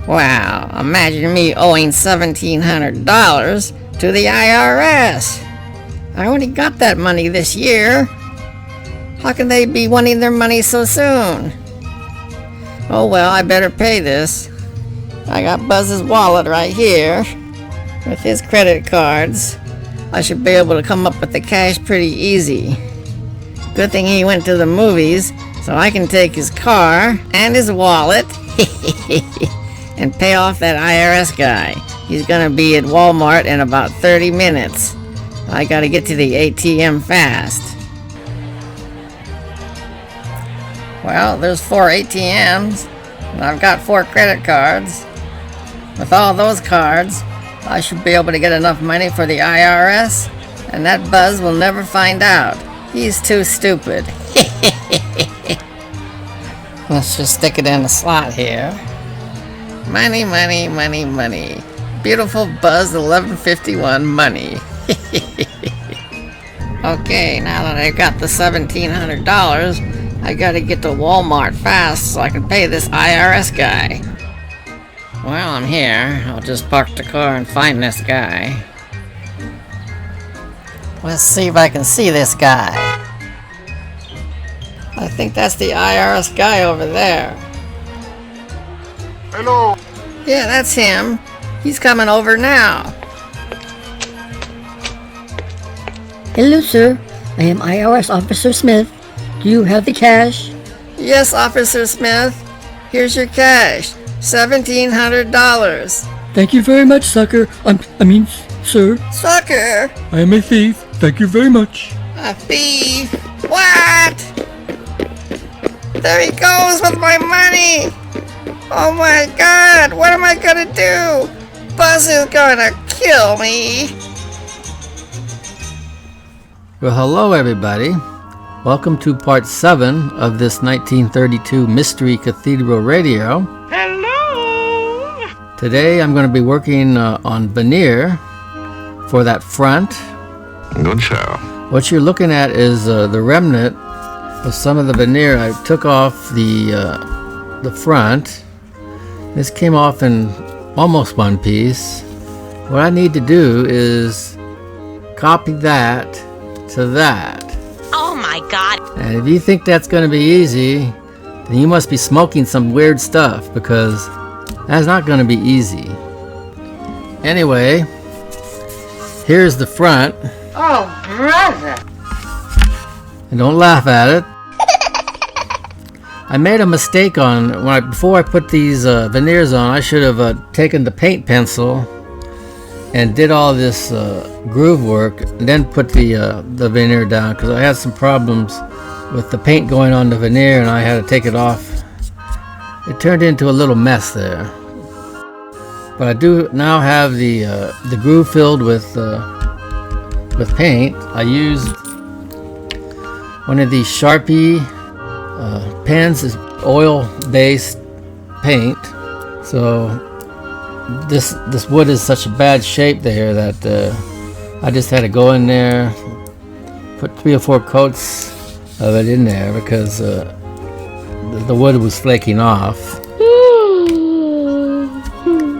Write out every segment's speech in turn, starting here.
Wow, imagine me owing $1,700 to the IRS. I only got that money this year. How can they be wanting their money so soon? Oh well, I better pay this. I got Buzz's wallet right here with his credit cards. I should be able to come up with the cash pretty easy. Good thing he went to the movies, so I can take his car and his wallet and pay off that IRS guy. He's gonna be at Walmart in about 30 minutes. I gotta get to the ATM fast. Well, there's 4 ATMs, and I've got 4 credit cards. With all those cards, I should be able to get enough money for the IRS, and that Buzz will never find out. He's too stupid. Let's just stick it in the slot here. Money, money, money, money. Beautiful Buzz 1151 money. Okay, now that I've got the $1,700, I gotta get to Walmart fast so I can pay this IRS guy. Well, I'm here. I'll just park the car and find this guy. Let's see if I can see this guy. I think that's the IRS guy over there. Hello. Yeah, that's him. He's coming over now. Hello, sir. I am IRS Officer Smith. Do you have the cash? Yes, Officer Smith. Here's your cash. $1,700. Thank you very much, sucker. Sir. Sucker? I am a thief. Thank you very much. A thief? What? There he goes with my money! Oh my god, what am I gonna do? Buzz is gonna kill me! Well, hello everybody. Welcome to part 7 of this 1932 Mystery Cathedral Radio. Hello. Today I'm going to be working on Veneer for that front. Good show. What you're looking at is the remnant of some of the veneer. I took off the front. This came off in almost one piece. What I need to do is copy that to that. Oh my god. And if you think that's going to be easy, then you must be smoking some weird stuff, because that's not going to be easy. Anyway, here's the front. Oh, brother! And don't laugh at it. I made a mistake before I put these veneers on. I should have taken the paint pencil and did all this groove work and then put the veneer down, because I had some problems with the paint going on the veneer and I had to take it off. It turned into a little mess there. But I do now have the groove filled with paint. I used one of these Sharpie pens, is oil-based paint. So this wood is such a bad shape there that I just had to go in there, put 3 or 4 coats of it in there, because the wood was flaking off.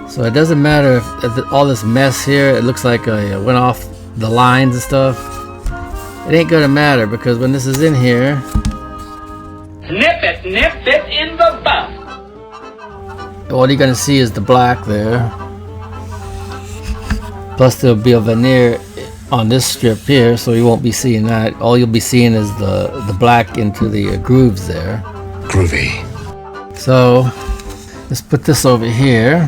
So it doesn't matter if all this mess here, it looks like I went off the lines and stuff. It ain't gonna matter, because when this is in here, nip it in the bud. all you're gonna see is the black there. Plus there'll be a veneer on this strip here, so you won't be seeing that. All you'll be seeing is the black into the grooves there. Groovy. So let's put this over here.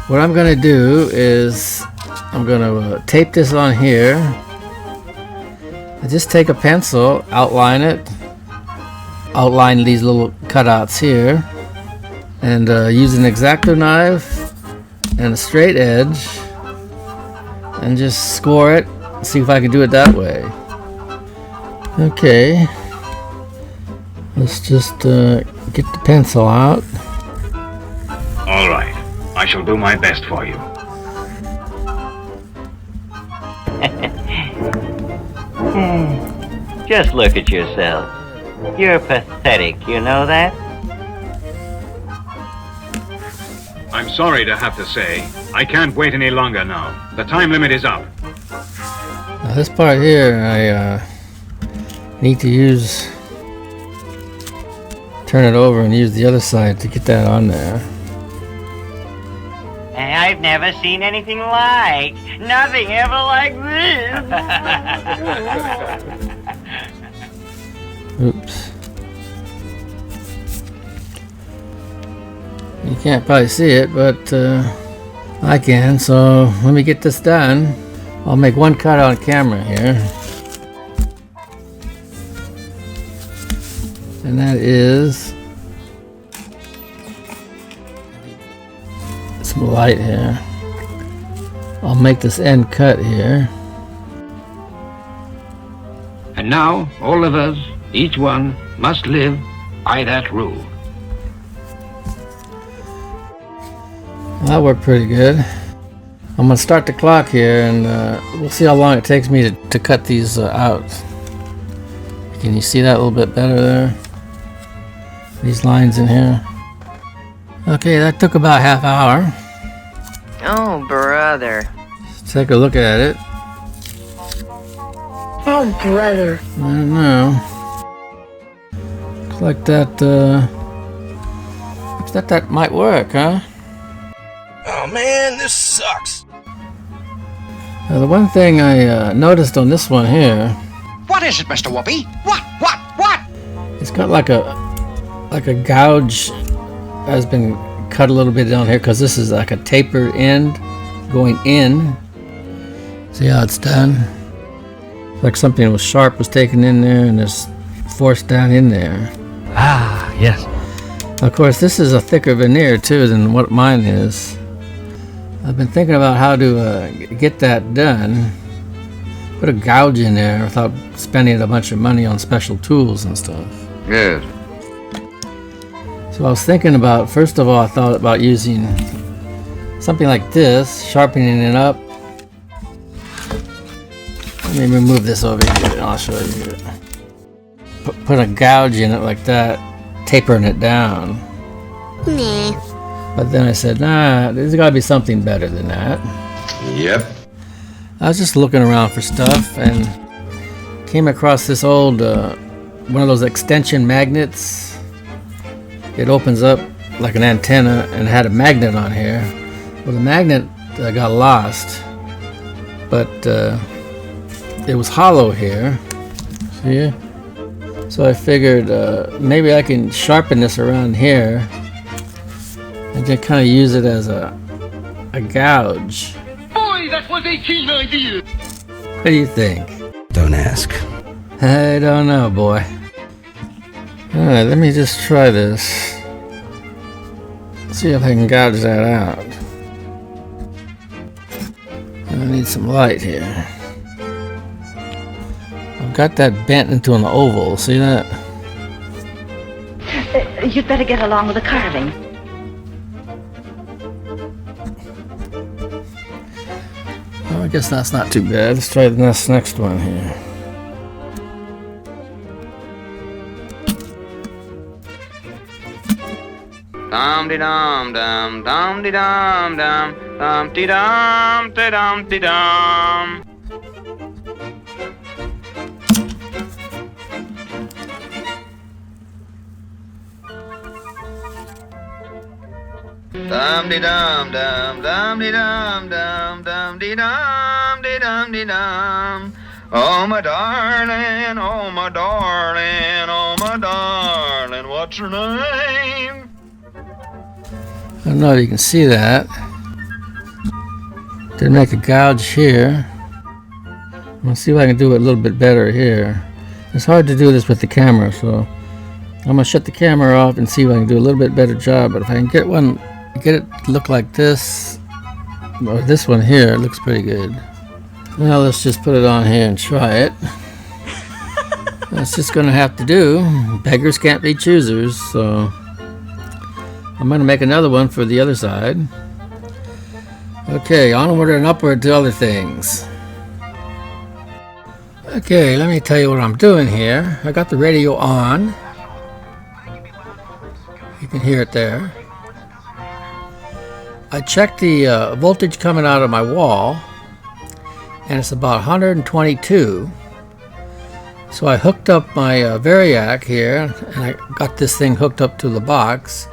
What I'm gonna do is I'm gonna tape this on here. I just take a pencil, outline these little cutouts here, and use an X-Acto knife and a straight edge, and just score it. See if I can do it that way. Okay, let's just get the pencil out. All right, I shall do my best for you. Just look at yourself. You're pathetic, you know that? I'm sorry to have to say, I can't wait any longer now. The time limit is up. Now this part here, I need to turn it over and use the other side to get that on there. I've never seen anything like. Nothing ever like this. Oops. You can't probably see it, but I can, so let me get this done. I'll make one cut on camera here. And that is some light here. I'll make this end cut here. And now, all of us, each one, must live by that rule. That worked pretty good. I'm gonna start the clock here, and we'll see how long it takes me to cut these out. Can you see that a little bit better there? These lines in here. Okay, that took about half hour. Oh, brother. Let's take a look at it. Oh, brother. I don't know. Looks like that might work, huh? Oh man, this sucks. Now, the one thing I noticed on this one here, What is it, Mr. Whoopi? What? it's got like a gouge has been cut a little bit down here because this is like a tapered end going in. See how it's done? Like something was sharp was taken in there and it's forced down in there. Ah, yes. Of course, this is a thicker veneer too than what mine is. I've been thinking about how to get that done. Put a gouge in there without spending a bunch of money on special tools and stuff. Yes. So I was thinking about, first of all, I thought about using something like this, sharpening it up. Let me remove this over here and I'll show you. Put a gouge in it like that, tapering it down. Nah. But then I said, nah, there's got to be something better than that. Yep. I was just looking around for stuff and came across this old, one of those extension magnets. It opens up like an antenna and had a magnet on here. Well, the magnet got lost, but it was hollow here. See? So I figured maybe I can sharpen this around here and just kind of use it as a gouge. Boy, that was a keen idea. What do you think? Don't ask. I don't know, boy. Alright, let me just try this. See if I can gouge that out. I need some light here. I've got that bent into an oval, see that? You'd better get along with the carving. Oh, I guess that's not too bad. Let's try this next one here. Dum de dum dum dum de dum dum de dum de dum de dum. Dum de dum dum dum de dum dum dum de dum. Oh my darling, oh my darling, oh my darling, what's your name? I don't know if you can see that. Did make a gouge here. I'm gonna see if I can do it a little bit better here. It's hard to do this with the camera, so I'm gonna shut the camera off and see if I can do a little bit better job. But if I can get it to look like this, or this one here, it looks pretty good. Now let's just put it on here and try it. That's just gonna have to do. Beggars can't be choosers, so I'm going to make another one for the other side. Okay, onward and upward to other things. Okay, let me tell you what I'm doing here. I got the radio on. You can hear it there. I checked the voltage coming out of my wall, and it's about 122. So I hooked up my variac here, and I got this thing hooked up to the box,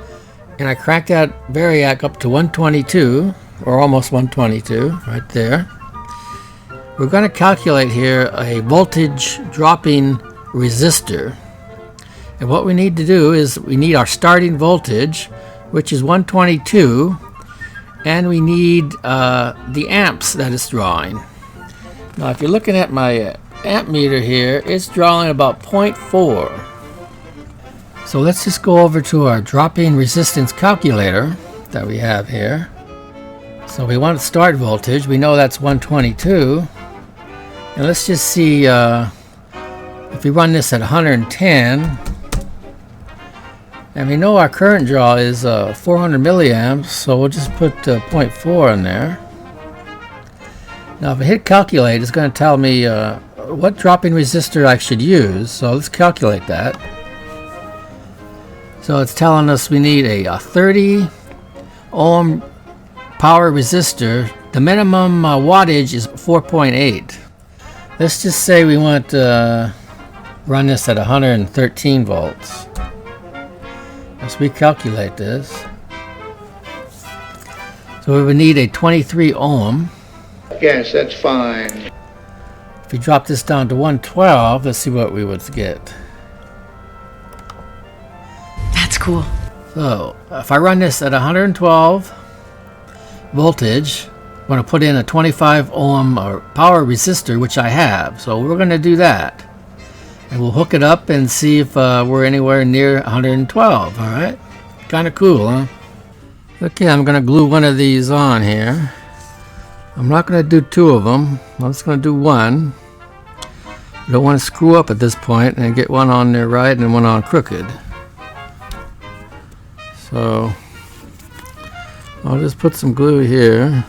and I cranked that variac up to 122, or almost 122, right there. We're going to calculate here a voltage dropping resistor. And what we need to do is we need our starting voltage, which is 122, and we need the amps that it's drawing. Now if you're looking at my amp meter here, it's drawing about 0.4. So let's just go over to our dropping resistance calculator that we have here. So we want start voltage, we know that's 122, and let's just see if we run this at 110, and we know our current draw is 400 milliamps, so we'll just put 0.4 in there. Now if I hit calculate, it's going to tell me what dropping resistor I should use, so let's calculate that. So it's telling us we need a 30 ohm power resistor. The minimum wattage is 4.8. Let's just say we want to run this at 113 volts. Let's recalculate this. So we would need a 23 ohm. Yes, that's fine. If we drop this down to 112, let's see what we would get. That's cool. So if I run this at 112 voltage, I'm going to put in a 25 ohm power resistor, which I have. So we're going to do that. And we'll hook it up and see if we're anywhere near 112. Alright? Kind of cool, huh? Okay, I'm going to glue one of these on here. I'm not going to do two of them. I'm just going to do one. I don't want to screw up at this point and get one on there right and one on crooked. So I'll just put some glue here.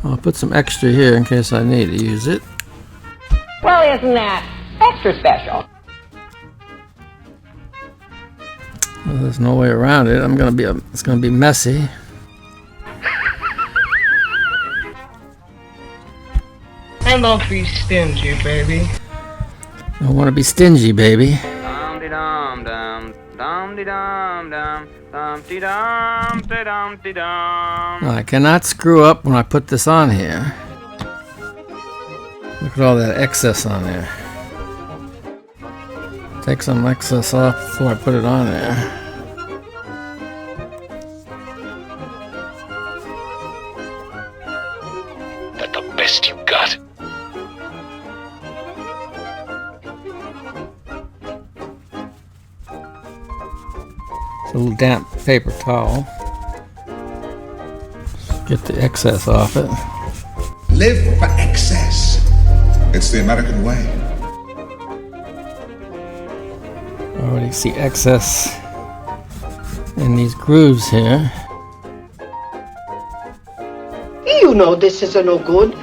I'll put some extra here in case I need to use it. Well, isn't that extra special? Well, there's no way around it. It's gonna be messy. And don't be stingy, baby. Don't want to be stingy, baby. I cannot screw up when I put this on here. Look at all that excess on there. Take some excess off before I put it on there. That's the best you got. It's a little damp paper towel. Get the excess off it. Live for excess. It's the American way. Already see excess in these grooves here. You know this is no good.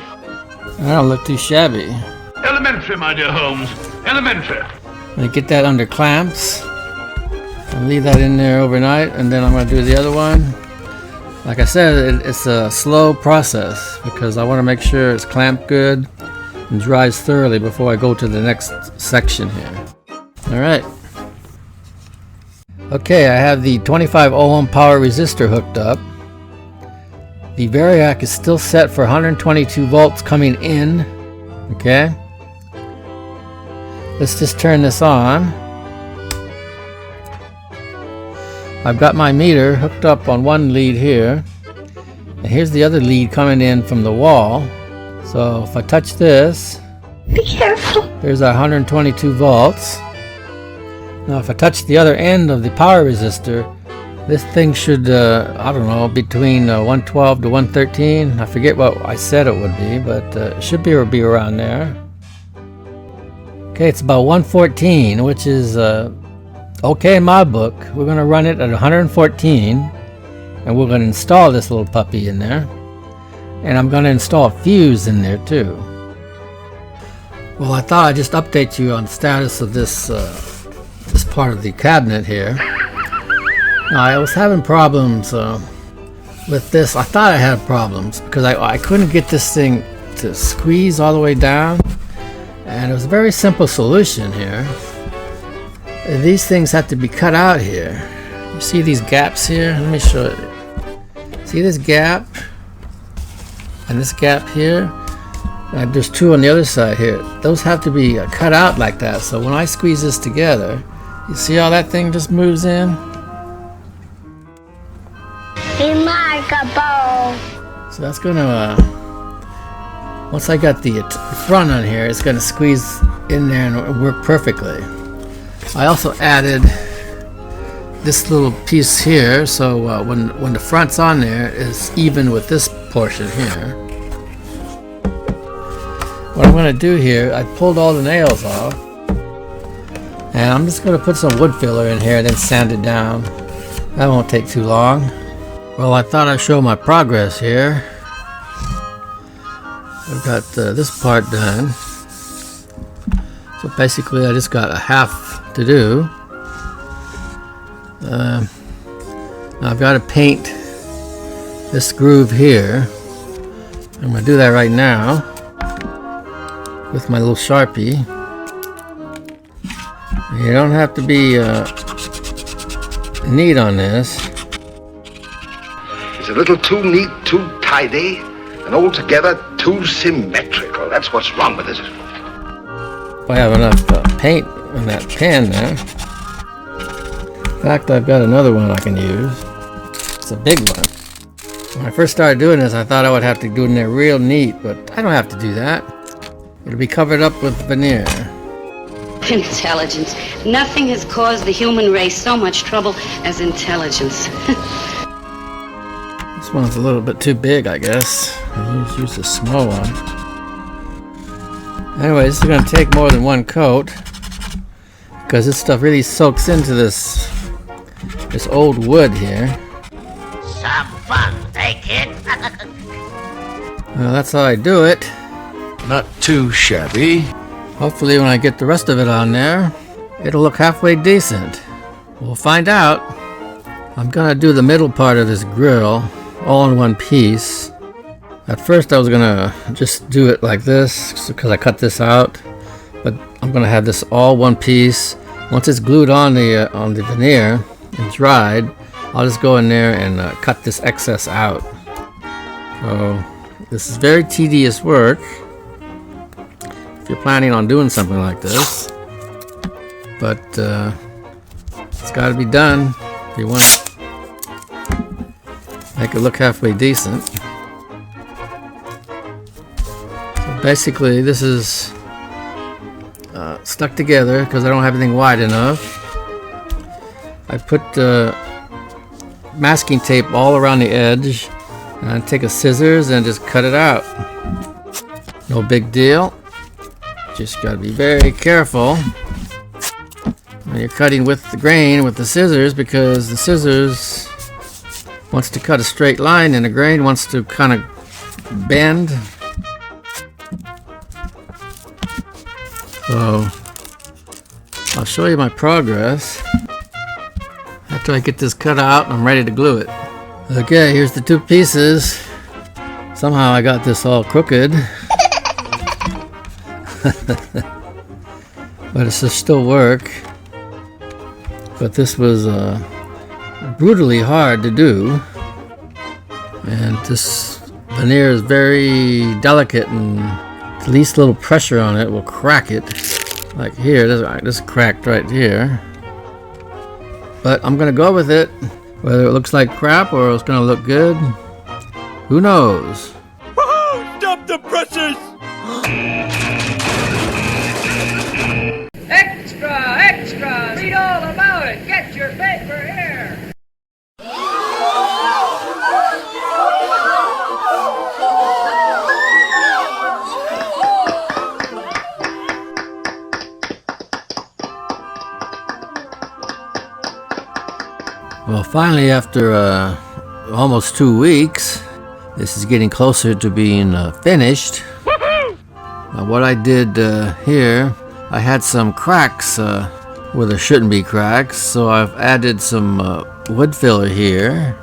I don't look too shabby. Elementary, my dear Holmes. Elementary. I'm gonna get that under clamps. I'll leave that in there overnight, and then I'm gonna do the other one. Like I said, it's a slow process because I want to make sure it's clamped good and dries thoroughly before I go to the next section here. Alright. Okay, I have the 25 ohm power resistor hooked up. The variac is still set for 122 volts coming in. Okay. Let's just turn this on. I've got my meter hooked up on one lead here, and here's the other lead coming in from the wall. So if I touch this, Be careful. there's our 122 volts. Now if I touch the other end of the power resistor, this thing should, I don't know, between 112 to 113. I forget what I said it would be, but it should be around there. Okay, it's about 114, which is okay in my book. We're going to run it at 114, and we're going to install this little puppy in there. And I'm going to install a fuse in there too. Well, I thought I'd just update you on the status of this this part of the cabinet here. Now, I was having problems with this. I thought I had problems because I couldn't get this thing to squeeze all the way down, and it was a very simple solution here. These things have to be cut out here. You see these gaps here? Let me show you. See this gap and this gap here? And there's two on the other side here. Those have to be cut out like that. So when I squeeze this together, you see how that thing just moves in? Remarkable. So that's gonna, once I got the front on here, it's gonna squeeze in there and work perfectly. I also added this little piece here, so when the front's on there, it's even with this portion here. What I'm going to do here, I pulled all the nails off, and I'm just going to put some wood filler in here and then sand it down. That won't take too long. Well, I thought I'd show my progress here. I've got this part done. So basically I just got a half to do. Now I've got to paint this groove here. I'm going to do that right now with my little Sharpie. You don't have to be neat on this. It's a little too neat, too tidy, and altogether too symmetrical. That's what's wrong with it. If I have enough paint in that pan there. In fact, I've got another one I can use. It's a big one. When I first started doing this, I thought I would have to do it in there real neat, but I don't have to do that. It'll be covered up with veneer. Intelligence. Nothing has caused the human race so much trouble as intelligence. This one's a little bit too big, I guess. I use a small one. Anyway, this is going to take more than one coat because this stuff really soaks into this old wood here. Some fun, eh, kid? Well, that's how I do it. Not too shabby. Hopefully when I get the rest of it on there, it'll look halfway decent. We'll find out. I'm gonna do the middle part of this grill all in one piece. At first I was gonna just do it like this because I cut this out, but I'm gonna have this all one piece. Once it's glued on the veneer and dried, I'll just go in there and cut this excess out. So this is very tedious work if you're planning on doing something like this, but it's got to be done if you want to make it look halfway decent. So basically this is stuck together because I don't have anything wide enough. I put masking tape all around the edge, and I take a scissors and just cut it out. No big deal. Just got to be very careful when you're cutting with the grain with the scissors, because the scissors wants to cut a straight line and the grain wants to kind of bend. So I'll show you my progress. After I get this cut out, I'm ready to glue it. Okay, here's the two pieces. Somehow I got this all crooked. But it should still work. But this was brutally hard to do. And this veneer is very delicate, and the least little pressure on it will crack it. Like here, this cracked right here. But I'm gonna go with it. Whether it looks like crap or it's gonna look good, who knows? Woohoo! Stop the presses! Extra! Extra! Read all about it! Get your paper here! Well, finally, after almost 2 weeks, this is getting closer to being finished. Now, what I did here, I had some cracks where there shouldn't be cracks. So I've added some wood filler here.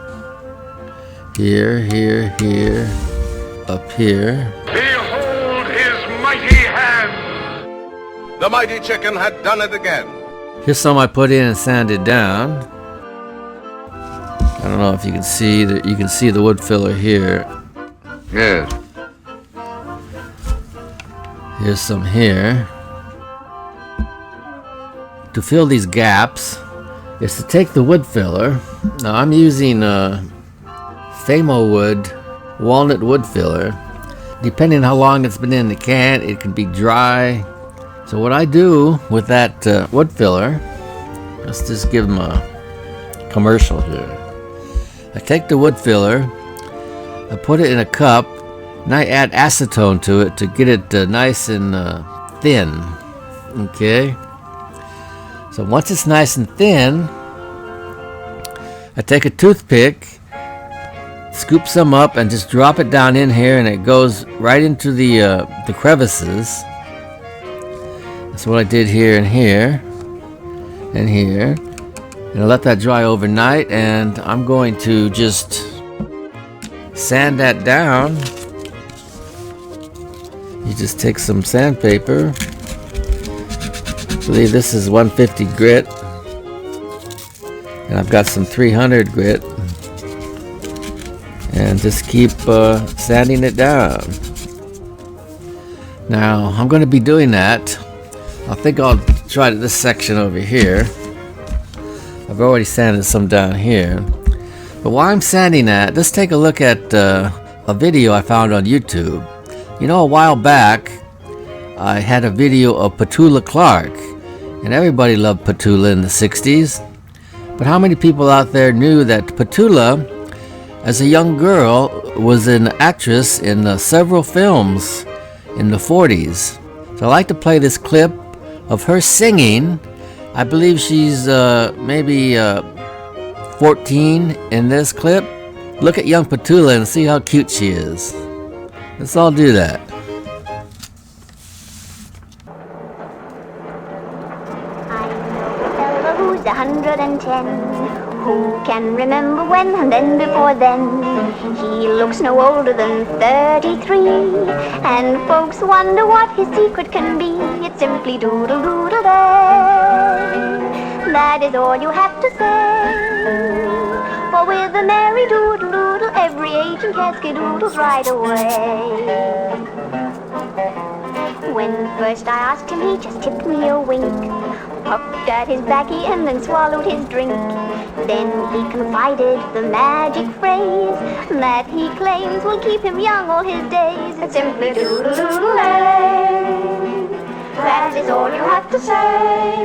Here, up here. Behold his mighty hand! The mighty chicken had done it again. Here's some I put in and sanded down. I don't know if you can see that. You can see the wood filler here. Yes. Here's some here. To fill these gaps is to take the wood filler. Now I'm using Famo wood, walnut wood filler. Depending on how long it's been in the can, it can be dry. So what I do with that wood filler, let's just give them a commercial here. I take the wood filler, I put it in a cup, and I add acetone to it to get it nice and thin. Okay? So once it's nice and thin, I take a toothpick, scoop some up, and just drop it down in here, and it goes right into the crevices. That's what I did here and here and here. And I let that dry overnight, and I'm going to just sand that down. You just take some sandpaper. I believe this is 150 grit, and I've got some 300 grit, and just keep sanding it down. Now I'm going to be doing that. I think I'll try this section over here. I've already sanded some down here, but while I'm sanding that, let's take a look at a video I found on YouTube. You know, a while back I had a video of Petula Clark, and everybody loved Petula in the 60s. But how many people out there knew that Petula, as a young girl, was an actress in several films in the 40s? So I like to play this clip of her singing. I believe she's maybe 14 in this clip. Look at young Petula and see how cute she is. Let's all do that. Who's 110? Who can remember when and then before then? He looks no older than 33, and folks wonder what his secret can be. It's simply Doodle-Oodle-Day. That is all you have to say. For with a merry doodle-doodle, every age and care skidoodles right away. When first I asked him, he just tipped me a wink, puffed at his baccy and then swallowed his drink. Then he confided the magic phrase that he claims will keep him young all his days. It's simply Doodle-Oodle-Day. That is all you have to say.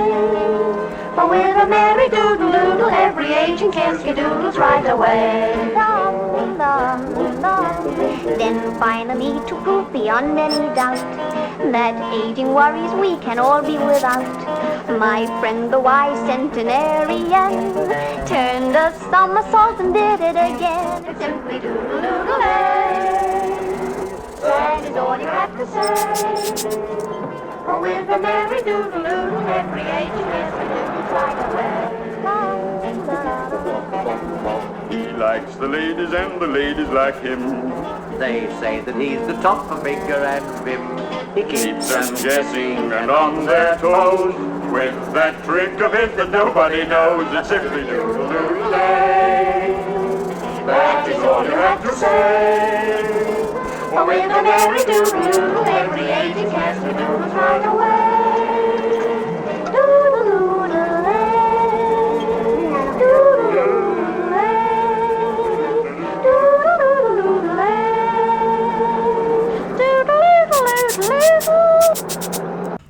For with a merry doodle-doodle, every age and care skidoodles right away. Dum, dum, dum. Then finally, to prove beyond any doubt that aging worries we can all be without, my friend the wise centenarian turned a somersault and did it again. It's simply Doodle-Oodle-Day. That is all you have to say. For with a merry doodle-doodle, every age is right away. He likes the ladies and the ladies like him. They say that he's the top of figure and vim. He keeps them guessing and on their toes with that trick of his that nobody knows. It's simply Doodle-Oodle-Day. That is all you have to say. For with a merry doodle-doodle, every age and care skidoodles right away.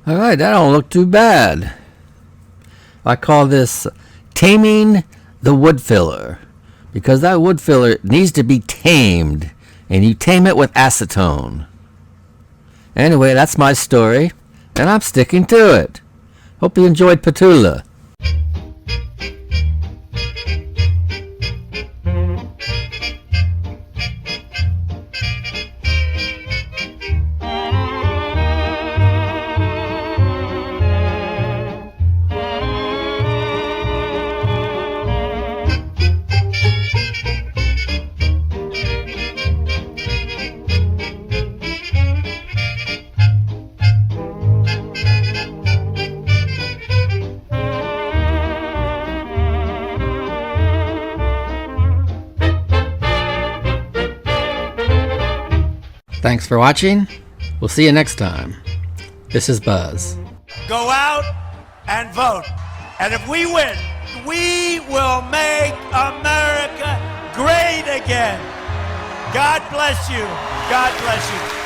Alright, that don't look too bad. I call this taming the wood filler, because that wood filler needs to be tamed, and you tame it with acetone. Anyway, that's my story, and I'm sticking to it. Hope you enjoyed Petula. Thanks for watching. We'll see you next time. This is Buzz. Go out and vote. And if we win, we will make America great again. God bless you. God bless you.